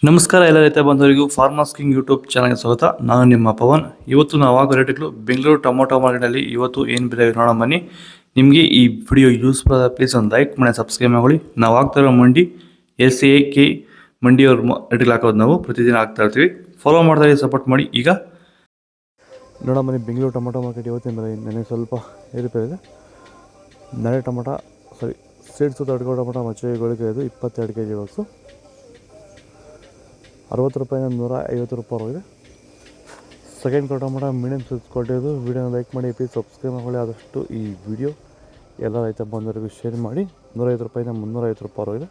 ನಮಸ್ಕಾರ ಎಲ್ಲ ರೈತ ಬಂಧುವರಿಗೂ ಫಾರ್ಮರ್ಸ್ ಕಿಂಗ್ ಯೂಟ್ಯೂಬ್ ಚಾನಲ್ಗೆ ಸ್ವಾಗತ. ನಾನು ನಿಮ್ಮ ಪವನ್. ಇವತ್ತು ನಾವು ಆಗೋ ರೇಟ್ಗಳು ಬೆಂಗಳೂರು ಟೊಮೊಟೊ ಮಾರ್ಕೆಟಲ್ಲಿ ಇವತ್ತು ಏನು ಬೆಲೆ ನೋಡೋಣ ಬನ್ನಿ. ನಿಮಗೆ ಈ ವಿಡಿಯೋ ಯೂಸ್ಫುಲ್ ಆದ ಪ್ಲೀಸ್ ಒಂದು ಲೈಕ್ ಮಾಡಿ ಸಬ್ಸ್ಕ್ರೈಬ್ ಮಾಡಿ. ನಾವು ಆಗ್ತಾ ಇರೋ ಮಂಡಿ SAK ಮಂಡಿಯವ್ರ ರೇಟ್ಗಳು ಹಾಕೋದು ನಾವು ಪ್ರತಿದಿನ ಆಗ್ತಾ ಇರ್ತೀವಿ. ಫಾಲೋ ಮಾಡ್ತಾ ಸಪೋರ್ಟ್ ಮಾಡಿ. ಈಗ ನೋಡೋಣ ಬನ್ನಿ ಬೆಂಗಳೂರು ಟೊಮೊಟೊ ಮಾರ್ಕೆಟ್ ಇವತ್ತಿನ ಬೆಲೆ ನನಗೆ ಸ್ವಲ್ಪ ಏರುಪೇರು ಇದೆ. ನಡೆ ಟೊಮೊಟೊ ಸೀಡ್ಸು ತಡ್ಕೋ ಟೊಮೊಟೊ ಮಚ್ಚೆಗಳಿಗೆ ಇದು 22 kg ಬಾಕ್ಸು 60 ರೂಪಾಯಿಂದ 150 ರೂಪಾಯಿ ಹೋಗಿದೆ. ಸೆಕೆಂಡ್ ಟೊಮೊಟೊ ಮೀಡಿಯಮ್ ಸೈಜ್ ಕೊಟ್ಟಿದ್ದು. ವಿಡಿಯೋನ ಲೈಕ್ ಮಾಡಿ, ಪ್ಲೀಸ್ ಸಬ್ಸ್ಕ್ರೈಬ್ ಮಾಡಿ. ಆದಷ್ಟು ಈ ವಿಡಿಯೋ ಎಲ್ಲ ರೈತ ಬಂದವರಿಗೂ ಶೇರ್ ಮಾಡಿ. 150 ರೂಪಾಯಿಂದ 350 ರೂಪಾಯಿ ಹೋಗಿದೆ.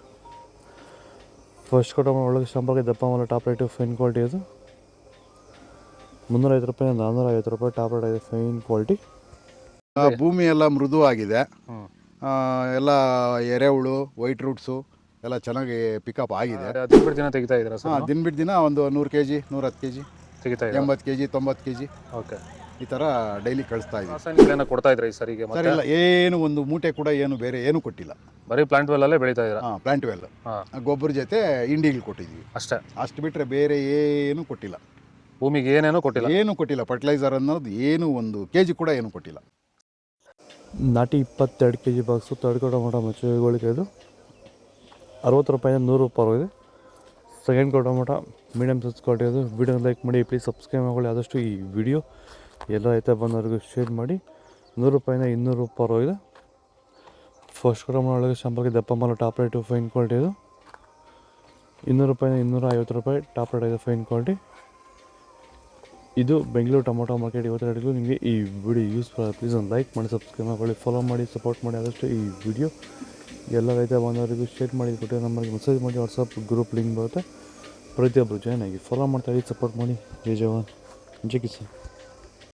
ಫಸ್ಟ್ ಟೊಮೊಟೊ ಒಳಗೆ ಸಂಪರ್ಕ ದಪ್ಪ ಮೇಲೆ ಟಾಪ್ ರೇಟು ಫೈನ್ ಕ್ವಾಲಿಟಿ ಅದು 350 ರೂಪಾಯಿಂದ 450 ರೂಪಾಯಿ ಟಾಪ್ ರೇಟ್ ಇದೆ. Fine quality. ಭೂಮಿ ಎಲ್ಲ ಮೃದುವಾಗಿದೆ. ಎಲ್ಲ ಎರೆಹುಳು, ವೈಟ್ ರೂಟ್ಸು ಎಲ್ಲ ಚೆನ್ನಾಗಿ ಪಿಕಪ್ ಆಗಿದೆ. ದಿನ ದಿನ ತೆಗಿತಾ ಇದ್ದೀರಾ ಸರ್? ದಿನ ಬಿಟ್ಟು ದಿನ ಒಂದು 100 kg 110 kg ತೆಗಿತಾ 80 kg 90 kg ಓಕೆ, ಈ ಥರ ಡೈಲಿ ಕಳಿಸ್ತಾ ಇದ್ದೀವಿ. ರಾಸಾಯನಿಕ ಕೊಡ್ತಾ ಇದ್ರಾ ಈ ಸರಿಗೆ? ಸರ್ ಇಲ್ಲ, ಏನು ಒಂದು ಮೂಟೆ ಕೂಡ ಏನು ಬೇರೆ ಏನು ಕೊಟ್ಟಿಲ್ಲ. ಬರೀ ಪ್ಲಾಂಟ್ ವೆಲ್ಲಲ್ಲೇ ಬೆಳೀತಾ ಇದ್ದೀರಾ? ಪ್ಲಾಂಟ್ ವೆಲ್ ಗೊಬ್ಬರ ಜೊತೆ ಇಂಡಿಗಳು ಕೊಟ್ಟಿದ್ದೀವಿ ಅಷ್ಟೇ. ಅಷ್ಟು ಬಿಟ್ಟರೆ ಬೇರೆ ಏನು ಕೊಟ್ಟಿಲ್ಲ. ಭೂಮಿಗೆ ಏನೇನೂ ಕೊಟ್ಟಿಲ್ಲ? ಏನು ಕೊಟ್ಟಿಲ್ಲ. ಫರ್ಟಿಲೈಸರ್ ಅನ್ನೋದು ಏನು 1 kg ಕೂಡ ಏನು ಕೊಟ್ಟಿಲ್ಲ. ನಾಟಿ 22 kg ಬಾಕ್ಸು ತಡ್ಕೋ ಟೊಮೊಟೊ ಮಚ್ಚೆಗಳಿಗೆ ಇದು 60 ರೂಪಾಯಿಂದ 100 ರೂಪಾಯಿ ಹೋಗಿದೆ. ಸೆಕೆಂಡ್ ಟೊಮೊಟೊ ಮೀಡಿಯಮ್ ಸೈಜ್ ಕೊಟ್ಟಿದ್ದು. ವಿಡಿಯೋ ಲೈಕ್ ಮಾಡಿ, ಪ್ಲೀಸ್ ಸಬ್ಸ್ಕ್ರೈಬ್ ಮಾಡಿ. ಆದಷ್ಟು ಈ ವಿಡಿಯೋ ಎಲ್ಲ ರೈತ ಬಂದವರಿಗೂ ಶೇರ್ ಮಾಡಿ. 100 ರೂಪಾಯಿಂದ 200 ರೂಪಾಯಿ ಹೋಗಿದೆ. ಫಸ್ಟ್ ಟೊಮೊಟೊ ಒಳಗೆ ಸಂಪರ್ಕ ದಪ್ಪ ಮಾಲು ಟಾಪ್ ರೇಟು ಫೈನ್ ಕ್ವಾಲಿಟಿ ಇದು 200 ರೂಪಾಯಿಂದ 250 ರೂಪಾಯಿ ಟಾಪ್ ರೇಟ್ ಇದೆ. Fine quality. ಇದು ಬೆಂಗಳೂರು ಟೊಮೊಟೊ ಮಾರ್ಕೆಟ್ ಇವತ್ತು ರೇಟ್ಗಳು. ನಿಮಗೆ ಈ ವಿಡಿಯೋ ಯೂಸ್ಫುಲ್ ಆಗಿದೆ, ಪ್ಲೀಸ್ ಒಂದು ಲೈಕ್ ಮಾಡಿ, ಸಬ್ಸ್ಕ್ರೈಬ್ ಮಾಡಿ, ಫಾಲೋ ಮಾಡಿ, ಸಪೋರ್ಟ್ ಮಾಡಿ. ಆದಷ್ಟು ಈ ವಿಡಿಯೋ ಎಲ್ಲ ರೈತ ಬಂದವರಿಗೂ ಶೇರ್ ಮಾಡಿ. ಕೊಟ್ಟರೆ ನಮಗೆ ಮೆಸೇಜ್ ಮಾಡಿ, ವಾಟ್ಸಪ್ ಗ್ರೂಪ್ ಲಿಂಕ್ ಬರುತ್ತೆ. ಪ್ರತಿಯೊಬ್ಬರು ಜಾಯ್ನ್ ಆಗಿ ಫಾಲೋ ಮಾಡ್ತಾ ಇದ್ದೀವಿ, ಸಪೋರ್ಟ್ ಮಾಡಿ. ಜೈ ಜವಾನ್, ಜೈ ಕಿಸಾನ್.